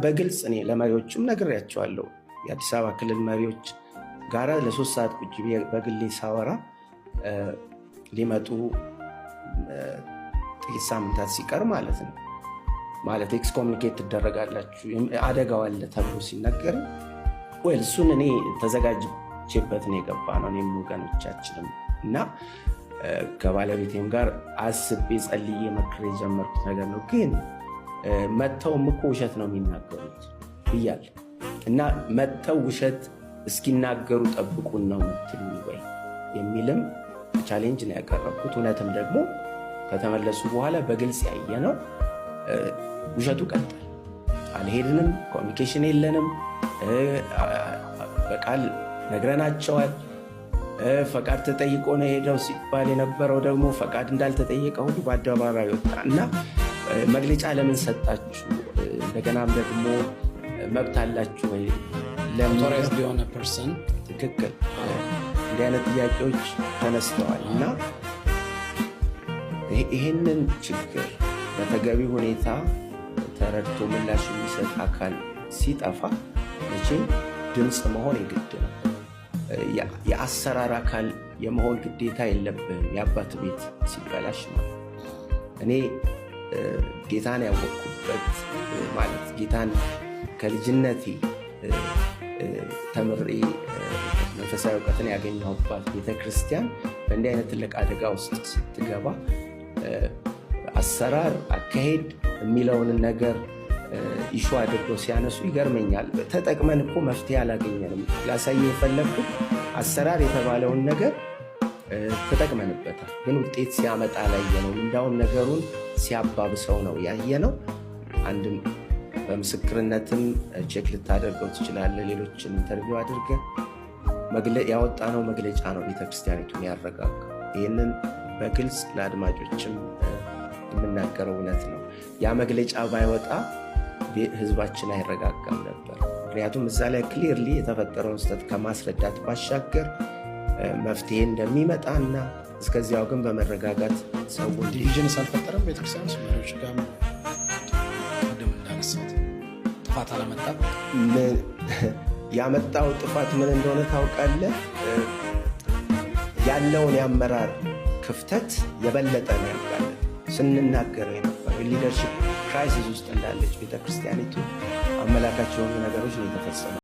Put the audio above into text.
በግልጽ እኔ ለመሪዎችም ነግሬያቸዋለሁ። የአዲስ አበባ ክልል መሪዎች ጋራ ለ3 ሰዓት ቁጭ በግሌ ሳወራ ሊመጡ ጥቂት ሳምንታት ሲቀር ማለት ነው ማለት ኤክስኮሙኒኬት ትደረጋላችሁ አደጋው አለ ተብሎ ሲነገር እሱን እኔ ተዘጋጅቼበት ነው የገባ ነው እኔም ወገኖቻችንም እና ከባለቤቴም ጋር አስቤ ጸልዬ መክሬ የጀመርኩት ነገር ነው። ግን መተውም እኮ ውሸት ነው የሚናገሩት ብያለሁ እና መተው ውሸት እስኪናገሩ ጠብቁን ነው የምትሉ ወይ የሚልም ቻሌንጅ ነው ያቀረብኩት። እውነትም ደግሞ ከተመለሱ በኋላ በግልጽ ያየ ነው ውሸቱ ቀጥል። አልሄድንም፣ ኮሚኒኬሽን የለንም፣ በቃል ነግረናቸዋል። ፈቃድ ተጠይቆ ነው ሄደው ሲባል የነበረው ደግሞ ፈቃድ እንዳልተጠየቀ ሁሉ በአደባባይ ወጣ እና መግለጫ ለምን ሰጣችሁ? እንደገናም ደግሞ መብት አላችሁ ወይ ለሞራይዝ ሊሆነ ፐርሰን ትክክል እንዲህ አይነት ጥያቄዎች ተነስተዋል እና ይህንን ችግር በተገቢ ሁኔታ ተረድቶ ምላሽ የሚሰጥ አካል ሲጠፋ መቼም ድምፅ መሆን የግድ ነው። የአሰራር አካል የመሆን ግዴታ የለብህም። የአባት ቤት ሲበላሽ ነው። እኔ ጌታን ያወቅኩበት ማለት ጌታን ከልጅነቴ ተምሬ መንፈሳዊ እውቀትን ያገኘሁባት ቤተክርስቲያን በእንዲህ አይነት ትልቅ አደጋ ውስጥ ስትገባ አሰራር አካሄድ የሚለውን ነገር ኢሹ አድርገው ሲያነሱ ይገርመኛል። ተጠቅመን እኮ መፍትሄ አላገኘንም። ላሳየ የፈለግኩት አሰራር የተባለውን ነገር ተጠቅመንበታል፣ ግን ውጤት ሲያመጣ ላየነው። እንዳውም ነገሩን ሲያባብሰው ነው ያየነው። አንድም በምስክርነትም ቼክ ልታደርገው ትችላለህ። ሌሎችን ኢንተርቪው አድርገህ ያወጣነው መግለጫ ነው ቤተክርስቲያኒቱን ያረጋጋ። ይህንን በግልጽ ለአድማጮችም የምናገረው እውነት ነው። ያ መግለጫ ባይወጣ ህዝባችን አይረጋጋም ነበር። ምክንያቱም እዛ ላይ ክሊርሊ የተፈጠረውን ስህተት ከማስረዳት ባሻገር መፍትሄ እንደሚመጣና እስከዚያው ግን በመረጋጋት ሰው ዲቪዥንስ አልፈጠረም። ቤተክርስቲያን መሪዎች ጋር ቅድም እንዳነሳሁት ጥፋት አላመጣም። ያመጣው ጥፋት ምን እንደሆነ ታውቃለህ? ያለውን የአመራር ክፍተት የበለጠ ነው ያጋለጠ። ስንናገረው የነበረው ሊደርሺፕ ክራይሲስ ውስጥ እንዳለች ቤተክርስቲያኒቱ አመላካች የሆኑ ነገሮች ነው የተፈጸመው።